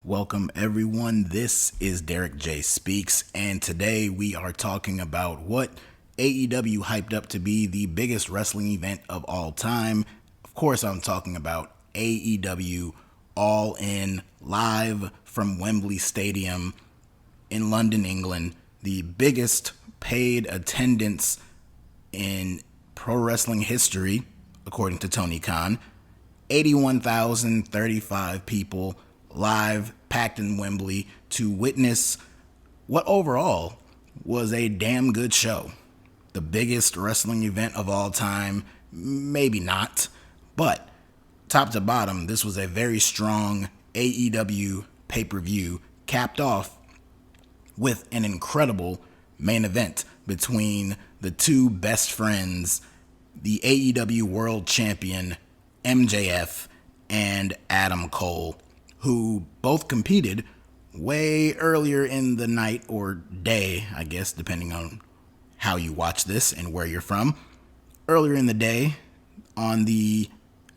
Welcome everyone, this is DerekJ Speaks, and today we are talking about what AEW hyped up to be the biggest wrestling event of all time. Of course, I'm talking about AEW All In, live from Wembley Stadium in London, England, the biggest paid attendance in pro wrestling history, according to Tony Khan. 81,035 people live, packed in Wembley to witness what overall was a damn good show. The biggest wrestling event of all time, maybe not, but top to bottom, this was a very strong AEW pay-per-view, capped off with an incredible main event between the two best friends, the AEW World Champion MJF and Adam Cole, who both competed way earlier in the night or day, I guess, depending on how you watch this and where you're from. Earlier in the day, on the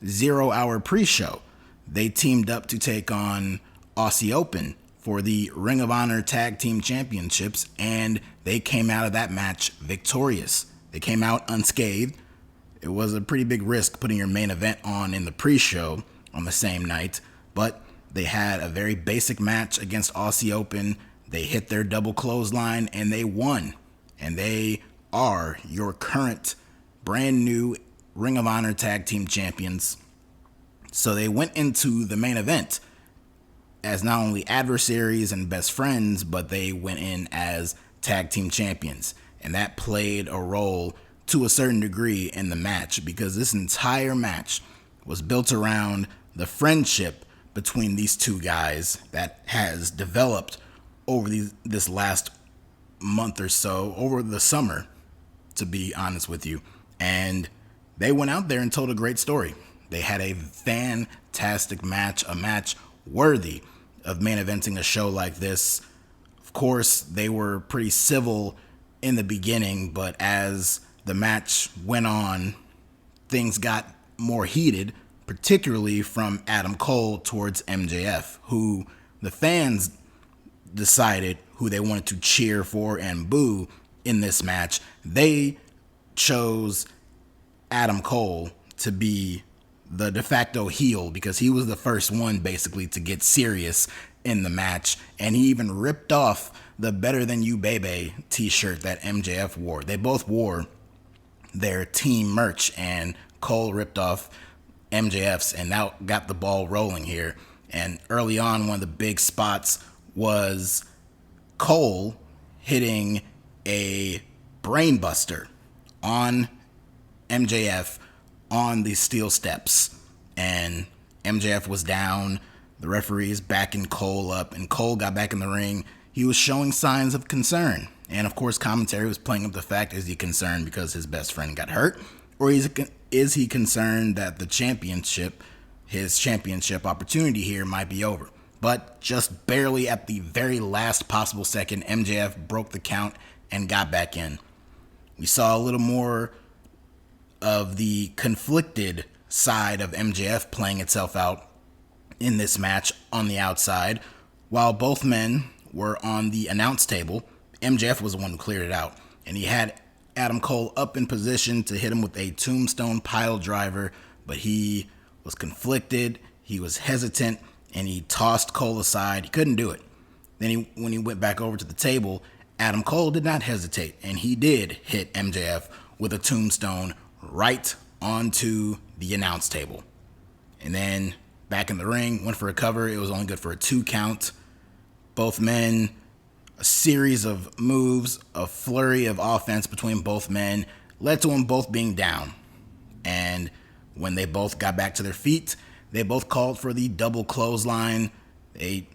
0 hour pre-show, they teamed up to take on Aussie Open for the Ring of Honor Tag Team Championships, and they came out of that match victorious. They came out unscathed. It was a pretty big risk putting your main event on in the pre-show on the same night, but they had a very basic match against Aussie Open. They hit their double clothesline and they won. And they are your current brand new Ring of Honor Tag Team Champions. So they went into the main event as not only adversaries and best friends, but they went in as tag team champions. And that played a role to a certain degree in the match, because this entire match was built around the friendship between these two guys that has developed over this last month or so, over the summer, to be honest with you. And they went out there and told a great story. They had a fantastic match, a match worthy of main eventing a show like this. Of course, they were pretty civil in the beginning, but as the match went on, things got more heated, particularly from Adam Cole towards MJF, who the fans decided who they wanted to cheer for and boo in this match. They chose Adam Cole to be the de facto heel because he was the first one basically to get serious in the match, and he even ripped off the Better Than You Baby t-shirt that MJF wore. They both wore their team merch, and Cole ripped off MJF's, and that got the ball rolling here. And early on, one of the big spots was Cole hitting a brainbuster on MJF on the steel steps, and MJF was down. The referees backing Cole up, and Cole got back in the ring. He was showing signs of concern, and of course commentary was playing up the fact, is he concerned because his best friend got hurt, or is he concerned that his championship opportunity here might be over? But just barely at the very last possible second, MJF broke the count and got back in. We saw a little more of the conflicted side of MJF playing itself out in this match on the outside. While both men were on the announce table, MJF was the one who cleared it out, and he had Adam Cole up in position to hit him with a tombstone pile driver, but he was conflicted, he was hesitant, and he tossed Cole aside. He couldn't do it. Then when he went back over to the table, Adam Cole did not hesitate, and he did hit MJF with a tombstone right onto the announce table. And then back in the ring, went for a cover. It was only good for a 2 count. Both men, a series of moves, a flurry of offense between both men led to them both being down. And when they both got back to their feet, they both called for the double clothesline. They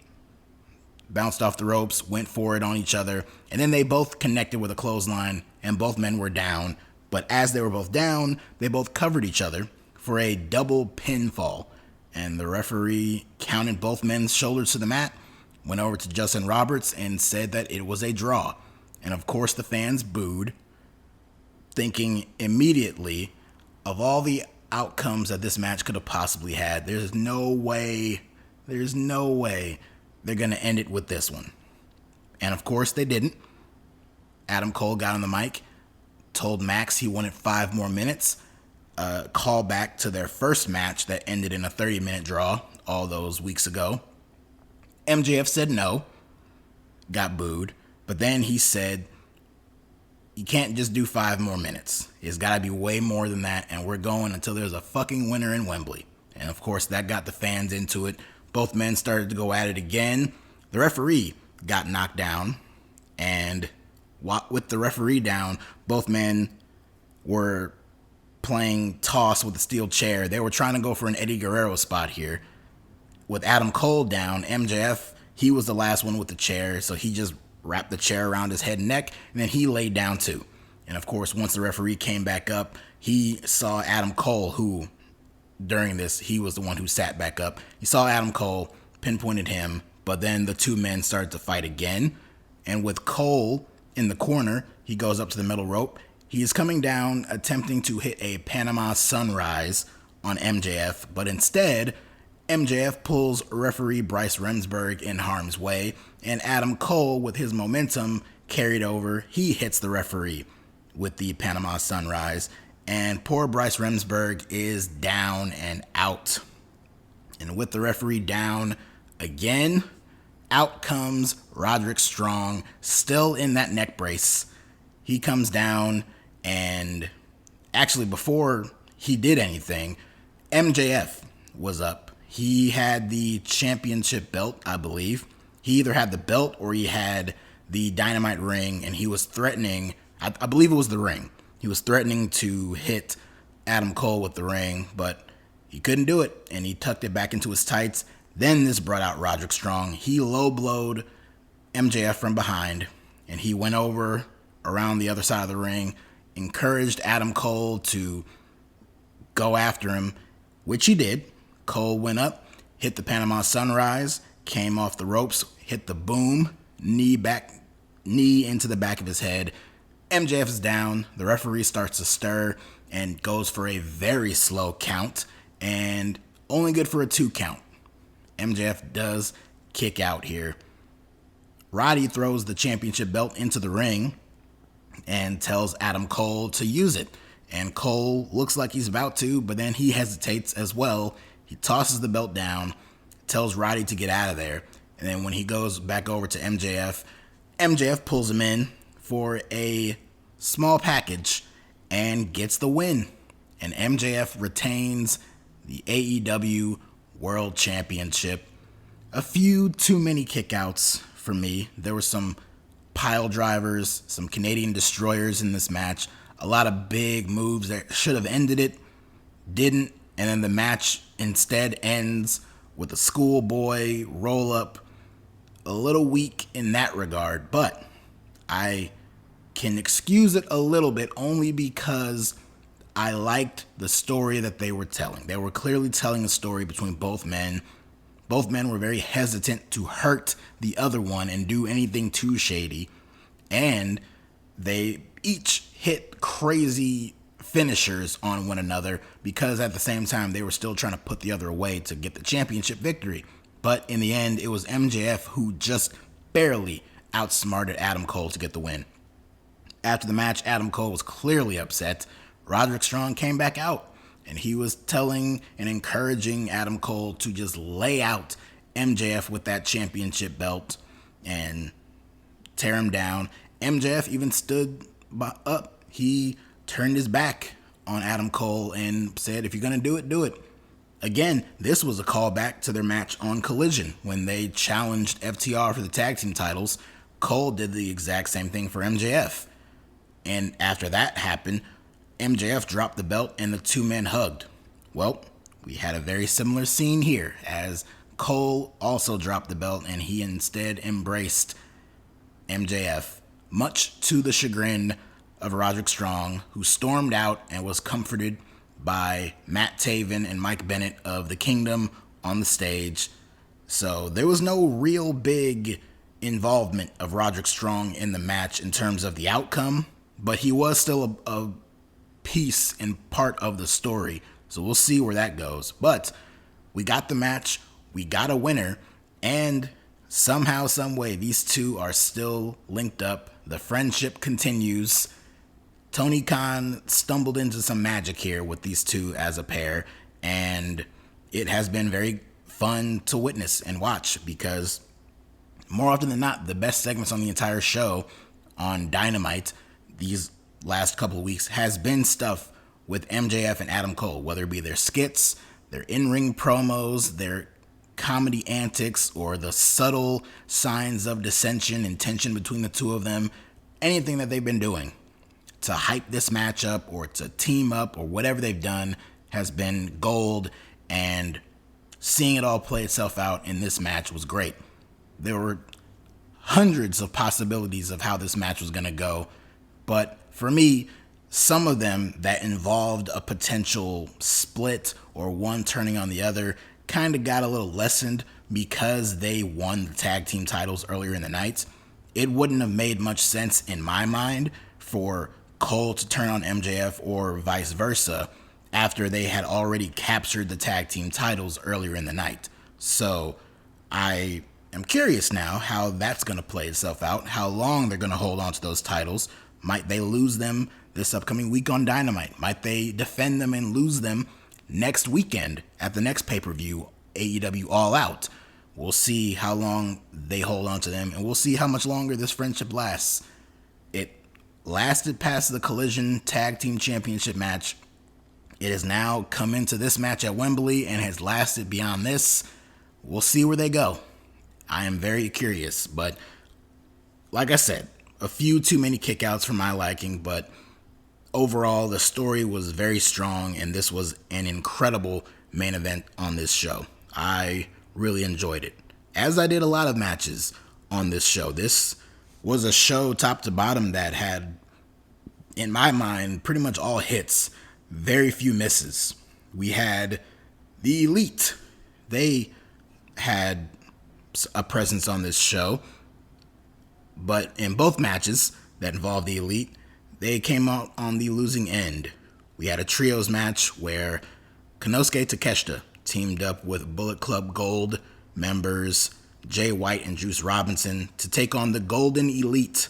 bounced off the ropes, went for it on each other, and then they both connected with a clothesline, and both men were down. But as they were both down, they both covered each other for a double pinfall. And the referee counted both men's shoulders to the mat, went over to Justin Roberts and said that it was a draw. And of course the fans booed, thinking immediately of all the outcomes that this match could have possibly had. There's no way they're going to end it with this one. And of course they didn't. Adam Cole got on the mic, told Max he wanted 5 more minutes, call back to their first match that ended in a 30-minute draw all those weeks ago. MJF said no, got booed, but then he said, you can't just do 5 more minutes. It's got to be way more than that, and we're going until there's a fucking winner in Wembley. And of course, that got the fans into it. Both men started to go at it again. The referee got knocked down, and with the referee down, both men were playing toss with a steel chair. They were trying to go for an Eddie Guerrero spot here. With Adam Cole down, MJF, he was the last one with the chair, so he just wrapped the chair around his head and neck, and then he laid down too. And of course, once the referee came back up, he saw Adam Cole, who during this, he was the one who sat back up. He saw Adam Cole, pinpointed him, but then the two men started to fight again. And with Cole in the corner, he goes up to the middle rope. He is coming down, attempting to hit a Panama Sunrise on MJF, but instead, MJF pulls referee Bryce Remsburg in harm's way, and Adam Cole, with his momentum carried over, he hits the referee with the Panama Sunrise, and poor Bryce Remsburg is down and out. And with the referee down again, out comes Roderick Strong, still in that neck brace. He comes down, and actually before he did anything, MJF was up. He had the championship belt, I believe. He either had the belt or he had the Dynamite ring, and he was threatening, I believe it was the ring. He was threatening to hit Adam Cole with the ring, but he couldn't do it, and he tucked it back into his tights. Then this brought out Roderick Strong. He low-blowed MJF from behind, and he went over around the other side of the ring, encouraged Adam Cole to go after him, which he did. Cole went up, hit the Panama Sunrise, came off the ropes, hit the boom, knee into the back of his head. MJF is down. The referee starts to stir and goes for a very slow count, and only good for a 2 count. MJF does kick out here. Roddy throws the championship belt into the ring and tells Adam Cole to use it. And Cole looks like he's about to, but then he hesitates as well. He tosses the belt down, tells Roddy to get out of there. And then when he goes back over to MJF, MJF pulls him in for a small package and gets the win. And MJF retains the AEW World Championship. A few too many kickouts for me. There were some pile drivers, some Canadian destroyers in this match. A lot of big moves that should have ended it, didn't. And then the match instead ends with a schoolboy roll up. A little weak in that regard, but I can excuse it a little bit only because I liked the story that they were telling. They were clearly telling a story between both men. Both men were very hesitant to hurt the other one and do anything too shady. And they each hit crazy finishers on one another because at the same time they were still trying to put the other away to get the championship victory. But in the end, it was MJF who just barely outsmarted Adam Cole to get the win. After the match, Adam Cole was clearly upset. Roderick Strong came back out, and he was telling and encouraging Adam Cole to just lay out MJF with that championship belt and tear him down. MJF even stood up. He turned his back on Adam Cole and said, if you're going to do it, do it. Again, this was a callback to their match on Collision when they challenged FTR for the tag team titles. Cole did the exact same thing for MJF. And after that happened, MJF dropped the belt and the two men hugged. Well, we had a very similar scene here as Cole also dropped the belt and he instead embraced MJF, much to the chagrin of Roderick Strong, who stormed out and was comforted by Matt Taven and Mike Bennett of the Kingdom on the stage. So there was no real big involvement of Roderick Strong in the match in terms of the outcome, but he was still a piece and part of the story. So we'll see where that goes. But we got the match, we got a winner, and Somehow, some way, these two are still linked up. The friendship continues. Tony Khan stumbled into some magic here with these two as a pair, and it has been very fun to witness and watch because more often than not, the best segments on the entire show on Dynamite these last couple of weeks has been stuff with MJF and Adam Cole, whether it be their skits, their in-ring promos, their comedy antics, or the subtle signs of dissension and tension between the two of them. Anything that they've been doing to hype this matchup or to team up or whatever they've done has been gold, and seeing it all play itself out in this match was great. There were hundreds of possibilities of how this match was going to go, but for me, some of them that involved a potential split or one turning on the other kind of got a little lessened because they won the tag team titles earlier in the night. It wouldn't have made much sense in my mind for Cole to turn on MJF or vice versa after they had already captured the tag team titles earlier in the night. So I am curious now how that's going to play itself out, how long they're going to hold on to those titles. Might they lose them this upcoming week on Dynamite? Might they defend them and lose them next weekend at the next pay-per-view, AEW All Out? We'll see how long they hold on to them, and we'll see how much longer this friendship lasts. It lasted past the Collision Tag Team Championship match. It has now come into this match at Wembley and has lasted beyond this. We'll see where they go. I am very curious, but like I said, a few too many kickouts for my liking, but overall the story was very strong, and this was an incredible main event on this show. I really enjoyed it, as I did a lot of matches on this show. This was a show top to bottom that had, in my mind, pretty much all hits, very few misses. We had the Elite. They had a presence on this show, but in both matches that involved the Elite, they came out on the losing end. We had a trios match where Konosuke Takeshita teamed up with Bullet Club Gold members Jay White and Juice Robinson to take on the Golden Elite,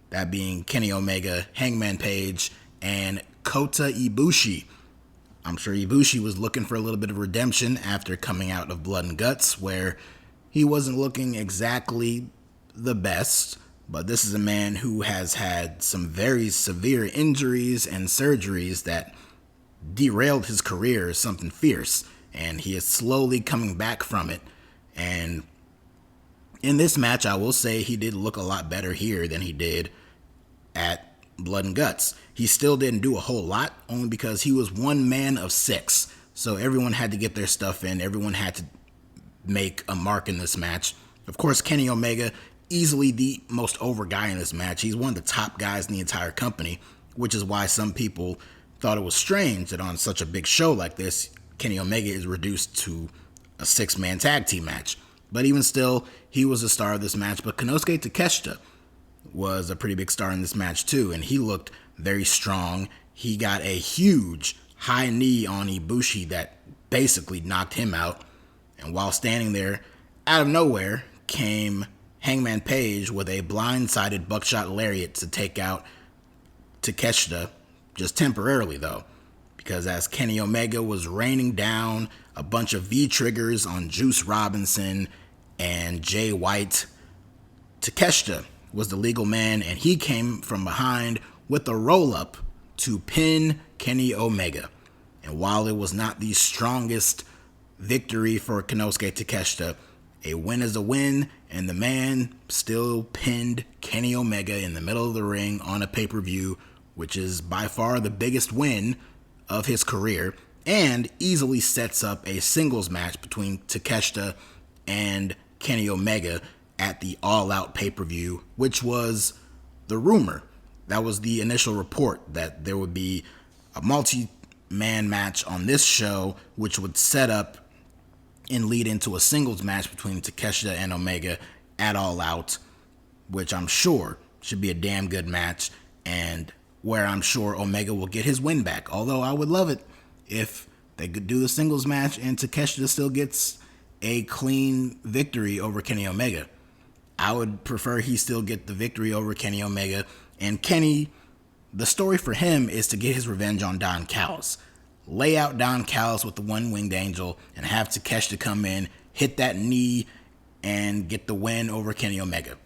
that being Kenny Omega, Hangman Page, and Kota Ibushi. I'm sure Ibushi was looking for a little bit of redemption after coming out of Blood and Guts, where he wasn't looking exactly the best, but this is a man who has had some very severe injuries and surgeries that derailed his career as something fierce, and he is slowly coming back from it. And in this match, I will say he did look a lot better here than he did at Blood and Guts. He still didn't do a whole lot, only because he was one man of six, so everyone had to get their stuff in. Everyone had to make a mark in this match. Of course, Kenny Omega, easily the most over guy in this match. He's one of the top guys in the entire company, which is why some people thought it was strange that on such a big show like this, Kenny Omega is reduced to a six-man tag team match. But even still, he was the star of this match. But Konosuke Takeshita was a pretty big star in this match too, and he looked very strong. He got a huge high knee on Ibushi that basically knocked him out. And while standing there, out of nowhere came Hangman Page with a blindsided buckshot lariat to take out Takeshita, just temporarily though, because as Kenny Omega was raining down a bunch of V-triggers on Juice Robinson and Jay White, Takeshita was the legal man, and he came from behind with a roll-up to pin Kenny Omega. And while it was not the strongest victory for Konosuke Takeshita, a win is a win, and the man still pinned Kenny Omega in the middle of the ring on a pay-per-view, which is by far the biggest win of his career, and easily sets up a singles match between Takeshita and Kenny Omega at the All Out pay-per-view, which was the rumor. That was the initial report, that there would be a multi-man match on this show, which would set up and lead into a singles match between Takeshita and Omega at All Out, which I'm sure should be a damn good match, and where I'm sure Omega will get his win back. Although I would love it if they could do the singles match and Takeshita still gets a clean victory over Kenny Omega. I would prefer he still get the victory over Kenny Omega. And Kenny, the story for him is to get his revenge on Don Callis. Lay out Don Callis with the one-winged angel and have Takeshita come in, hit that knee, and get the win over Kenny Omega.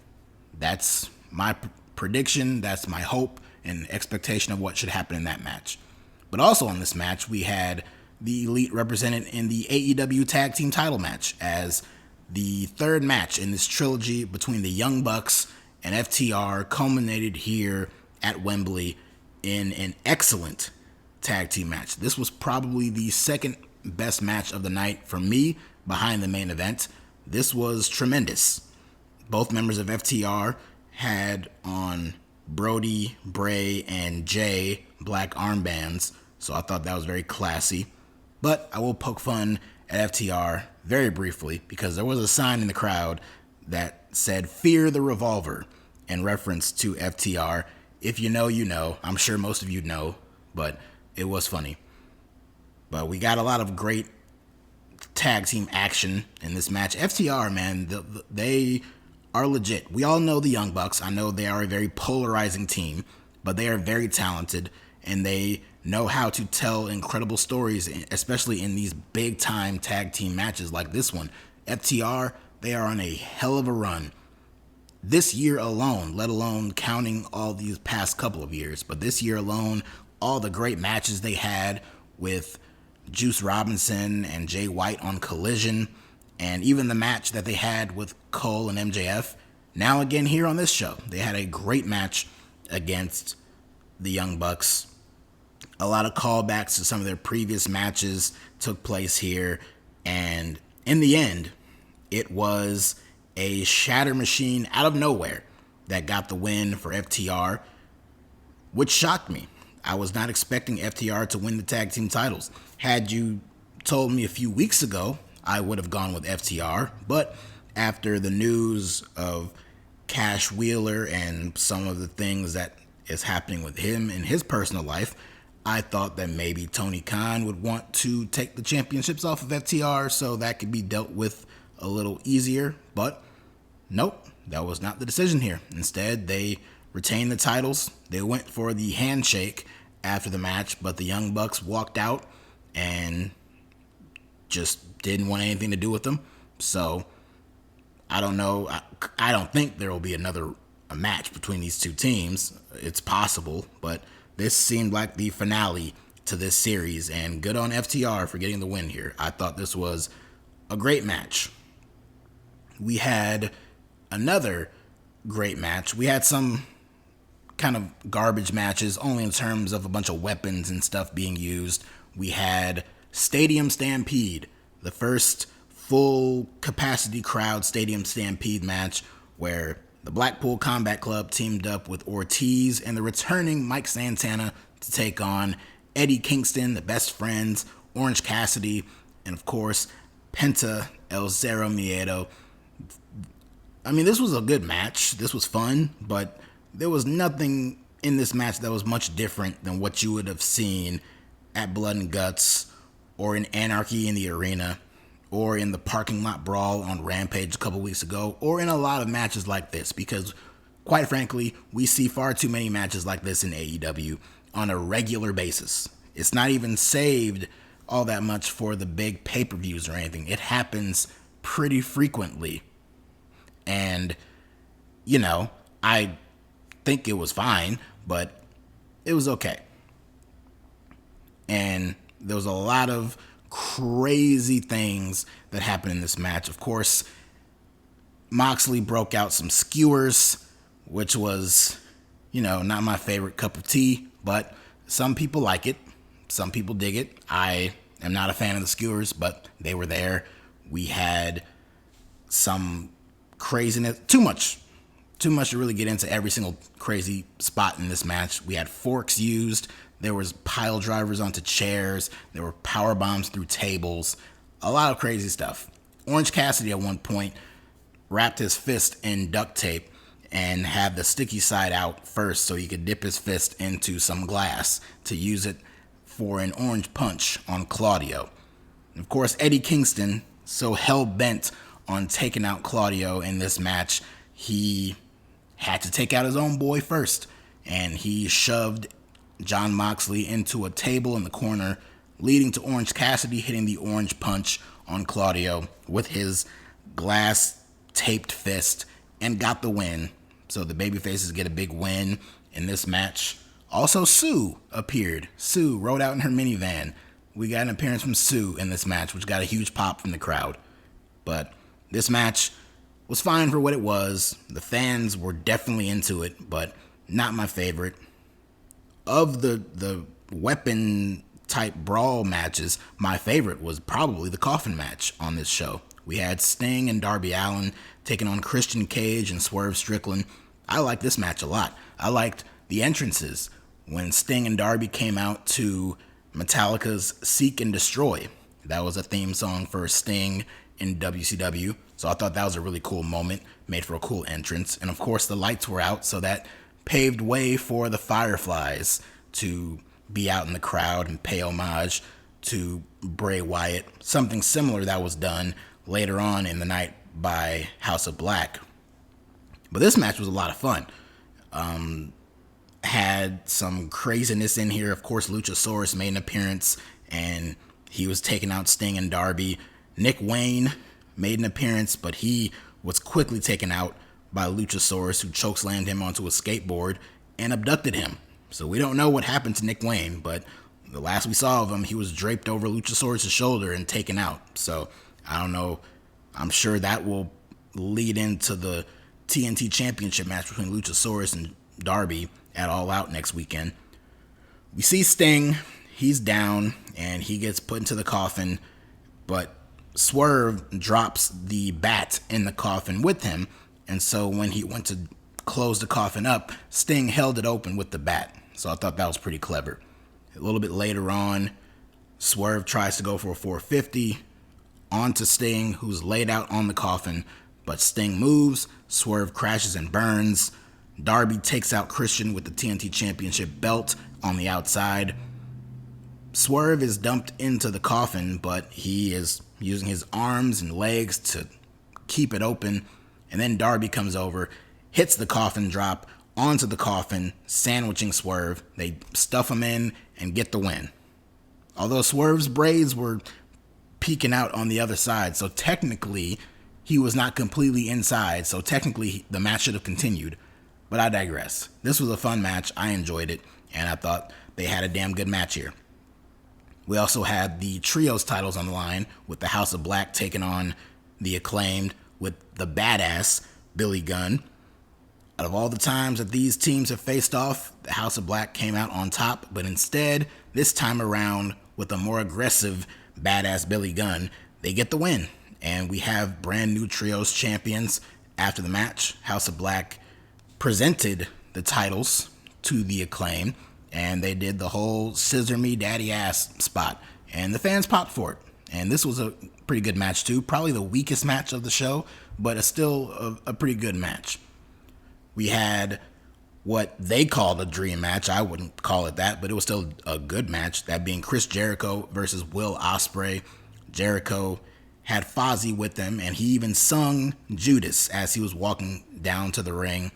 That's my prediction. That's my hope and expectation of what should happen in that match. But also in this match, we had the Elite represented in the AEW Tag Team title match as the third match in this trilogy between the Young Bucks and FTR culminated here at Wembley in an excellent tag team match. This was probably the second best match of the night for me behind the main event. This was tremendous. Both members of FTR had on Brody, Bray, and Jay black armbands, so I thought that was very classy. But I will poke fun at FTR very briefly because there was a sign in the crowd that said "Fear the Revolver" in reference to FTR. If you know, you know. I'm sure most of you know, but it was funny. But we got a lot of great tag team action in this match. FTR, man, they are legit. We all know the Young Bucks. I know they are a very polarizing team, but they are very talented and they know how to tell incredible stories, especially in these big time tag team matches like this one. FTR, they are on a hell of a run this year alone, let alone counting all these past couple of years. But this year alone, all the great matches they had with Juice Robinson and Jay White on Collision, and even the match that they had with Cole and MJF. Now again here on this show, they had a great match against the Young Bucks. A lot of callbacks to some of their previous matches took place here, and in the end, it was a shatter machine out of nowhere that got the win for FTR, which shocked me. I was not expecting FTR to win the tag team titles. Had you told me a few weeks ago, I would have gone with FTR, but after the news of Cash Wheeler and some of the things that is happening with him in his personal life, I thought that maybe Tony Khan would want to take the championships off of FTR so that could be dealt with a little easier, but nope, that was not the decision here. Instead, they retained the titles. They went for the handshake after the match, but the Young Bucks walked out and just didn't want anything to do with them. So I don't know. I don't think there will be a match between these two teams. It's possible, but this seemed like the finale to this series, and good on FTR for getting the win here. I thought this was a great match. We had another great match. We had some kind of garbage matches, only in terms of a bunch of weapons and stuff being used. We had Stadium Stampede, the first full capacity crowd Stadium Stampede match where the Blackpool Combat Club teamed up with Ortiz and the returning Mike Santana to take on Eddie Kingston, the Best Friends, Orange Cassidy, and of course, Penta El Zero Miedo. I mean, this was a good match. This was fun, but there was nothing in this match that was much different than what you would have seen at Blood and Guts or in Anarchy in the Arena or in the parking lot brawl on Rampage a couple weeks ago, or in a lot of matches like this, because quite frankly, we see far too many matches like this in AEW on a regular basis. It's not even saved all that much for the big pay-per-views or anything. It happens pretty frequently. And, you know, I think it was fine, but it was okay. And there was a lot of crazy things that happened in this match. Of course, Moxley broke out some skewers, which was, you know, not my favorite cup of tea, but some people like it. Some people dig it. I am not a fan of the skewers, but they were there. We had some craziness, too much to really get into every single crazy spot in this match. We had forks used. There was pile drivers onto chairs. There were power bombs through tables. A lot of crazy stuff. Orange Cassidy at one point wrapped his fist in duct tape and had the sticky side out first so he could dip his fist into some glass to use it for an orange punch on Claudio. Of course, Eddie Kingston so hell-bent on taking out Claudio in this match, he had to take out his own boy first, and he shoved Jon Moxley into a table in the corner, leading to Orange Cassidy hitting the orange punch on Claudio with his glass taped fist and got the win. So the babyfaces get a big win in this match. Also, Sue appeared. Sue rode out in her minivan. We got an appearance from Sue in this match, which got a huge pop from the crowd. But this match was fine for what it was. The fans were definitely into it, but not my favorite. Of the weapon type brawl matches, my favorite was probably the coffin match on this show. We had Sting and Darby Allin taking on Christian Cage and Swerve Strickland. I liked this match a lot. I liked the entrances when Sting and Darby came out to Metallica's Seek and Destroy. That was a theme song for Sting in WCW, so I thought that was a really cool moment, made for a cool entrance. And of course the lights were out, so that paved way for the Fireflies to be out in the crowd and pay homage to Bray Wyatt. Something similar that was done later on in the night by House of Black. But this match was a lot of fun. Had some craziness in here. Of course, Luchasaurus made an appearance, and he was taking out Sting and Darby. Nick Wayne made an appearance, but he was quickly taken out by Luchasaurus, who chokeslammed him onto a skateboard and abducted him. So we don't know what happened to Nick Wayne, but the last we saw of him, he was draped over Luchasaurus' shoulder and taken out. So I don't know. I'm sure that will lead into the TNT Championship match between Luchasaurus and Darby at All Out next weekend. We see Sting. He's down, and he gets put into the coffin, but Swerve drops the bat in the coffin with him, and so when he went to close the coffin up, Sting held it open with the bat. So I thought that was pretty clever. A little bit later on, Swerve tries to go for a 450 onto Sting, who's laid out on the coffin, but Sting moves, Swerve crashes and burns. Darby takes out Christian with the TNT Championship belt on the outside. Swerve is dumped into the coffin, but he is using his arms and legs to keep it open. And then Darby comes over, hits the coffin drop onto the coffin, sandwiching Swerve. They stuff him in and get the win. Although Swerve's braids were peeking out on the other side, so technically he was not completely inside, so technically the match should have continued. But I digress. This was a fun match. I enjoyed it, and I thought they had a damn good match here. We also had the trios titles on the line, with the House of Black taking on the Acclaimed with the badass Billy Gunn. Out of all the times that these teams have faced off, the House of Black came out on top, but instead, this time around, with a more aggressive badass Billy Gunn, they get the win. And we have brand new trios champions. After the match, House of Black presented the titles to the Acclaim, and they did the whole scissor me daddy ass spot, and the fans popped for it. And this was a pretty good match too, probably the weakest match of the show, but it's still a pretty good match. We had what they called a dream match. I wouldn't call it that, but it was still a good match, that being Chris Jericho versus Will Ospreay. Jericho had Fozzy with him, and he even sung Judas as he was walking down to the ring.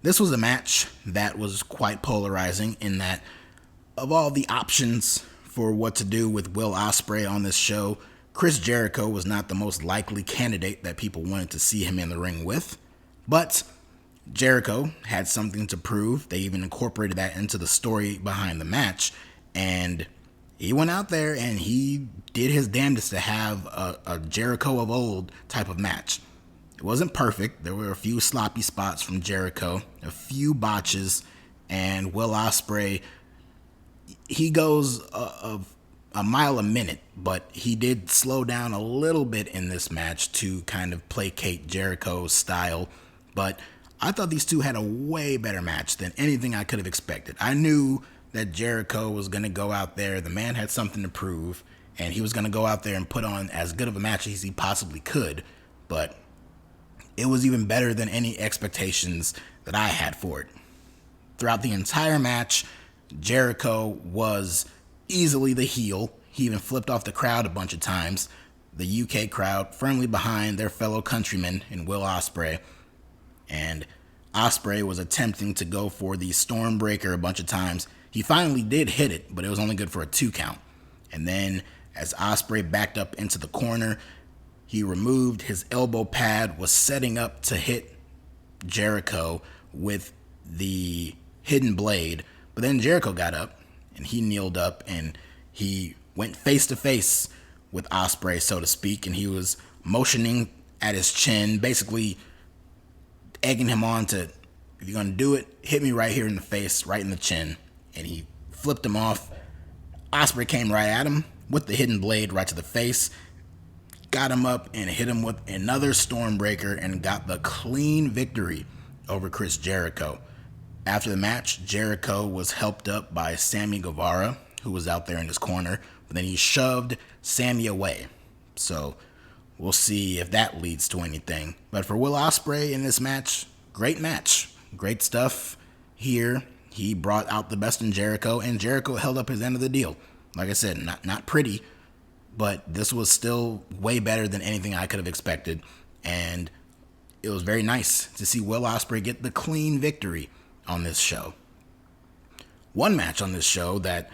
This was a match that was quite polarizing in that of all the options for what to do with Will Ospreay on this show, Chris Jericho was not the most likely candidate that people wanted to see him in the ring with. But Jericho had something to prove. They even incorporated that into the story behind the match, and he went out there and he did his damnedest to have a Jericho of old type of match. It wasn't perfect. There were a few sloppy spots from Jericho, a few botches, and Will Ospreay, he goes a mile a minute, but he did slow down a little bit in this match to kind of placate Jericho's style. But I thought these two had a way better match than anything I could have expected. I knew that Jericho was going to go out there. The man had something to prove, and he was going to go out there and put on as good of a match as he possibly could. But it was even better than any expectations that I had for it. Throughout the entire match, Jericho was easily the heel. He even flipped off the crowd a bunch of times. the UK crowd firmly behind their fellow countryman in Will Ospreay. And Ospreay was attempting to go for the Stormbreaker a bunch of times. He finally did hit it, but it was only good for a 2 count. And then as Ospreay backed up into the corner, he removed his elbow pad, was setting up to hit Jericho with the hidden blade. But then Jericho got up and he kneeled up and he went face to face with Ospreay, so to speak, and he was motioning at his chin, basically egging him on to, if you're going to do it, hit me right here in the face, right in the chin. And he flipped him off. Ospreay came right at him with the hidden blade right to the face, got him up and hit him with another Stormbreaker and got the clean victory over Chris Jericho. After the match, Jericho was helped up by Sammy Guevara, who was out there in his corner, but then he shoved Sammy away. So we'll see if that leads to anything. But for Will Ospreay in this match, great match. Great stuff here. He brought out the best in Jericho, and Jericho held up his end of the deal. Like I said, not pretty, but this was still way better than anything I could have expected. And it was very nice to see Will Ospreay get the clean victory on this show. One match on this show that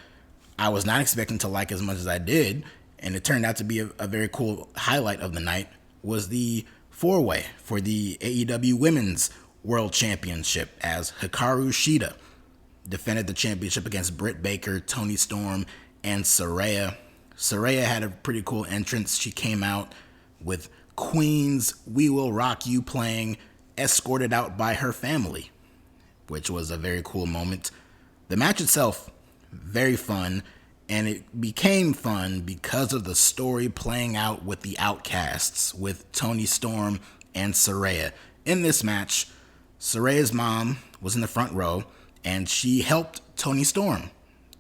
I was not expecting to like as much as I did, and it turned out to be a very cool highlight of the night, was the 4-way for the AEW Women's World Championship, as Hikaru Shida defended the championship against Britt Baker, Toni Storm, and Saraya. Saraya had a pretty cool entrance. She came out with Queen's We Will Rock You playing, escorted out by her family, which was a very cool moment. The match itself, very fun, and it became fun because of the story playing out with the Outcasts, with Toni Storm and Saraya. In this match, Saraya's mom was in the front row, and she helped Toni Storm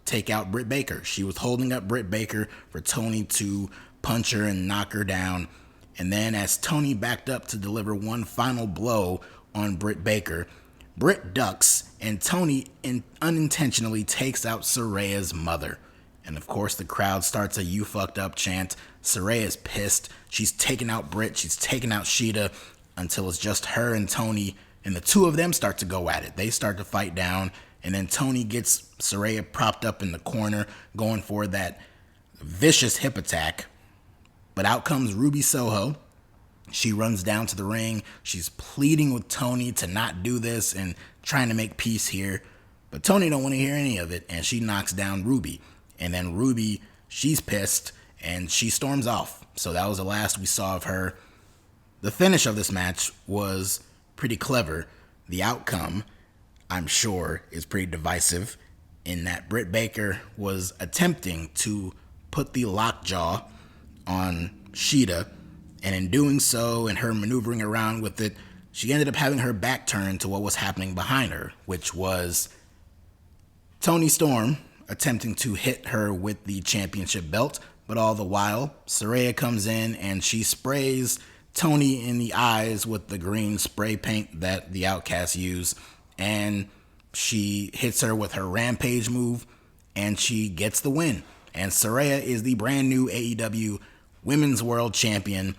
take out Britt Baker. She was holding up Britt Baker for Toni to punch her and knock her down. And then as Toni backed up to deliver one final blow on Britt Baker, Britt ducks, and Toni unintentionally takes out Saraya's mother. And of course, the crowd starts a "you fucked up" chant. Saraya's pissed. She's taking out Britt. She's taking out Shida until it's just her and Toni. And the two of them start to go at it. They start to fight down. And then Toni gets Saraya propped up in the corner, going for that vicious hip attack. But out comes Ruby Soho. She runs down to the ring. She's pleading with Toni to not do this and trying to make peace here. But Toni don't want to hear any of it, and she knocks down Ruby. And then Ruby, she's pissed, and she storms off. So that was the last we saw of her. The finish of this match was pretty clever. The outcome, I'm sure, is pretty divisive in that Britt Baker was attempting to put the lockjaw on Shida, and in doing so and her maneuvering around with it, she ended up having her back turned to what was happening behind her, which was Toni Storm attempting to hit her with the championship belt, but all the while, Saraya comes in and she sprays Toni in the eyes with the green spray paint that the Outcasts use, and she hits her with her Rampage move, and she gets the win. And Saraya is the brand new AEW Women's World Champion,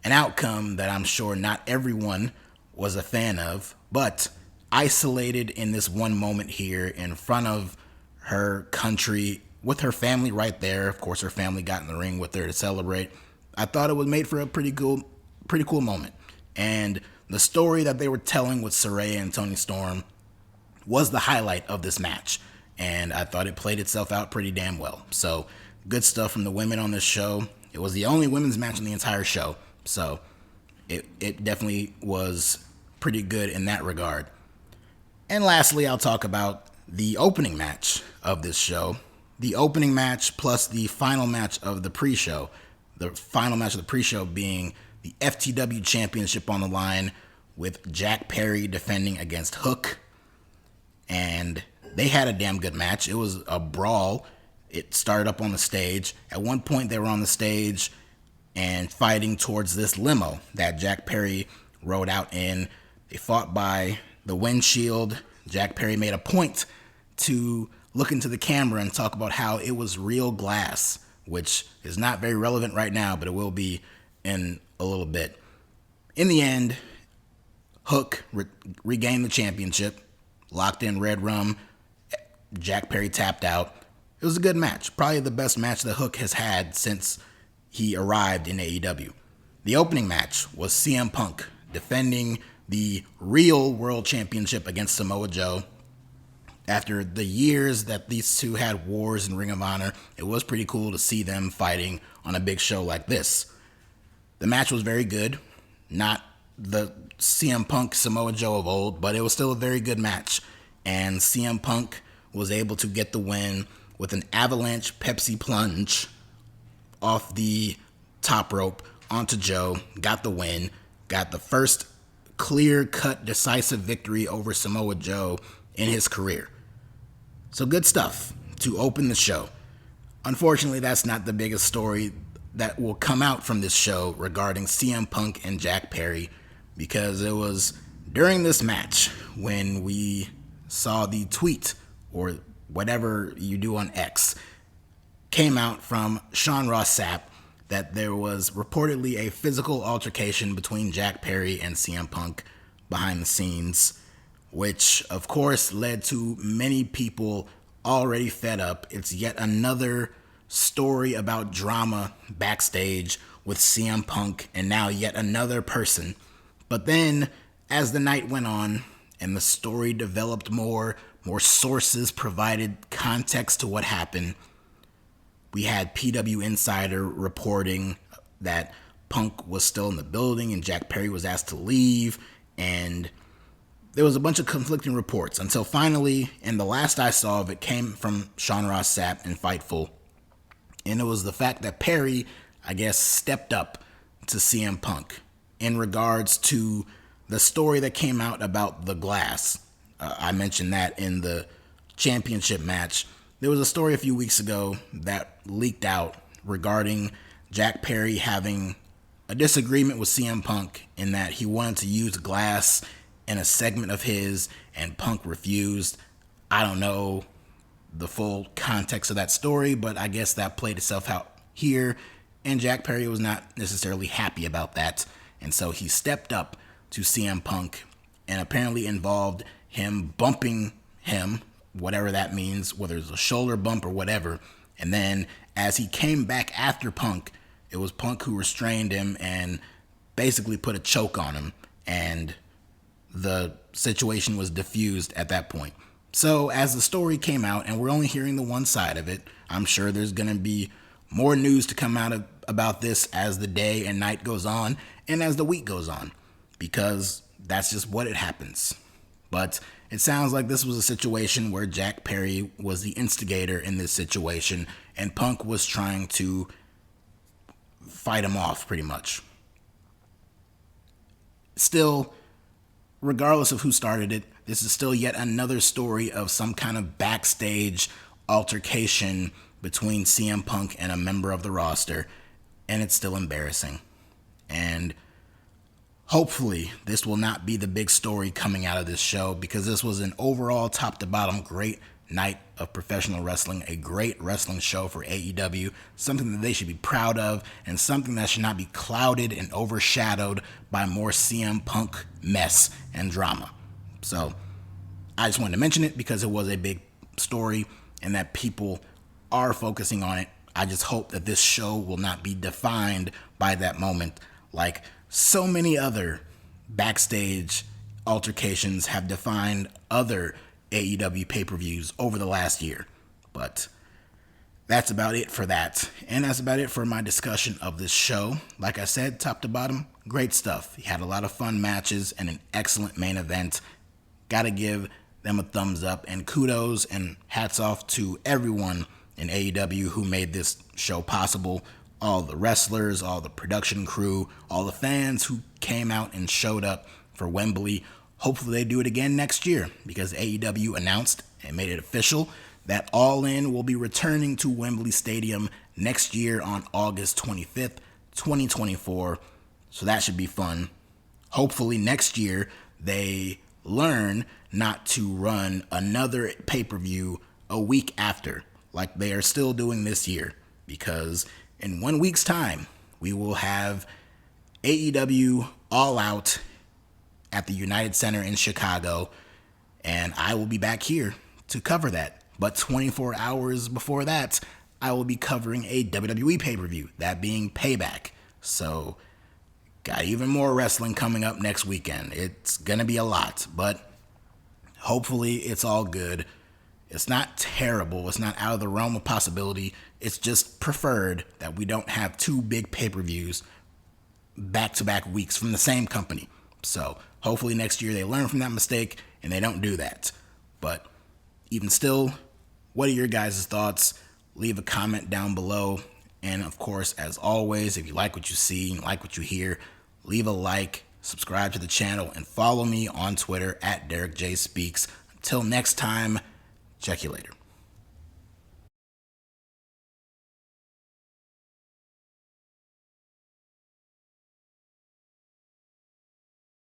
an outcome that I'm sure not everyone was a fan of, but isolated in this one moment here in front of her country, with her family right there. Of course, her family got in the ring with her to celebrate. I thought it was made for a pretty cool moment. And the story that they were telling with Saraya and Toni Storm was the highlight of this match. And I thought it played itself out pretty damn well. So good stuff from the women on this show. It was the only women's match in the entire show. So it definitely was pretty good in that regard. And lastly, I'll talk about the opening match of this show. The opening match plus the final match of the pre-show. The final match of the pre-show being the FTW Championship on the line, with Jack Perry defending against Hook. And they had a damn good match. It was a brawl. It started up on the stage. At one point, they were on the stage and fighting towards this limo that Jack Perry rode out in. They fought by the windshield. Jack Perry made a point to look into the camera and talk about how it was real glass which is not very relevant right now, but it will be in a little bit. In the end, Hook regained the championship, locked in Red Rum. Jack Perry tapped out. It was a good match, probably the best match that Hook has had since he arrived in AEW. The opening match was CM Punk defending the real world championship against Samoa Joe. After the years that these two had wars in Ring of Honor, it was pretty cool to see them fighting on a big show like this. The match was very good. Not the CM Punk Samoa Joe of old, but it was still a very good match. And CM Punk was able to get the win with an avalanche Pepsi plunge off the top rope onto Joe, got the win, got the first clear-cut decisive victory over Samoa Joe in his career. So good stuff to open the show. Unfortunately, that's not the biggest story that will come out from this show regarding CM Punk and Jack Perry, because it was during this match when we saw the tweet, or whatever you do on X, came out from Sean Ross Sapp that there was reportedly a physical altercation between Jack Perry and CM Punk behind the scenes, which of course led to many people already fed up. It's yet another story about drama backstage with CM Punk and now yet another person. But then as the night went on and the story developed more sources provided context to what happened, we had PW Insider reporting that Punk was still in the building and Jack Perry was asked to leave, and there was a bunch of conflicting reports until finally, and the last I saw of it came from Sean Ross Sapp in Fightful, and it was the fact that Perry, I guess, stepped up to CM Punk in regards to the story that came out about the glass. I mentioned that in the championship match. There was a story a few weeks ago that leaked out regarding Jack Perry having a disagreement with CM Punk in that he wanted to use glass in a segment of his and Punk refused. I don't know the full context of that story, but I guess that played itself out here, and Jack Perry was not necessarily happy about that, and so he stepped up to CM Punk and apparently involved him bumping him, whatever that means, whether it's a shoulder bump or whatever. And then as he came back after Punk, it was Punk who restrained him and basically put a choke on him, and the situation was diffused at that point. So as the story came out, and we're only hearing the one side of it, I'm sure there's going to be more news to come out about this as the day and night goes on and as the week goes on, because that's just what it happens. But it sounds like this was a situation where Jack Perry was the instigator in this situation, and Punk was trying to fight him off, pretty much. Still, regardless of who started it, this is still yet another story of some kind of backstage altercation between CM Punk and a member of the roster, and it's still embarrassing. And hopefully, this will not be the big story coming out of this show, because this was an overall top to bottom great night of professional wrestling, a great wrestling show for AEW, something that they should be proud of, and something that should not be clouded and overshadowed by more CM Punk mess and drama. So I just wanted to mention it because it was a big story and that people are focusing on it. I just hope that this show will not be defined by that moment like so many other backstage altercations have defined other AEW pay-per-views over the last year. But that's about it for that. And that's about it for my discussion of this show. Like I said, top to bottom, great stuff. He had a lot of fun matches and an excellent main event. Gotta give them a thumbs up, and kudos and hats off to everyone in AEW who made this show possible. All the wrestlers, all the production crew, all the fans who came out and showed up for Wembley. Hopefully they do it again next year, because AEW announced and made it official that All In will be returning to Wembley Stadium next year on August 25th, 2024. So that should be fun. Hopefully next year they learn not to run another pay-per-view a week after, like they are still doing this year. because in 1 week's time, we will have AEW All Out at the United Center in Chicago, and I will be back here to cover that. But 24 hours before that, I will be covering a WWE pay-per-view, that being Payback. So, got even more wrestling coming up next weekend. It's gonna be a lot, but hopefully it's all good. It's not terrible. It's not out of the realm of possibility. It's just preferred that we don't have two big pay-per-views back-to-back weeks from the same company. So hopefully next year they learn from that mistake and they don't do that. But even still, what are your guys' thoughts? Leave a comment down below. And of course, as always, if you like what you see and like what you hear, leave a like, subscribe to the channel, and follow me on Twitter at DerekJ Speaks. Until next time, check you later.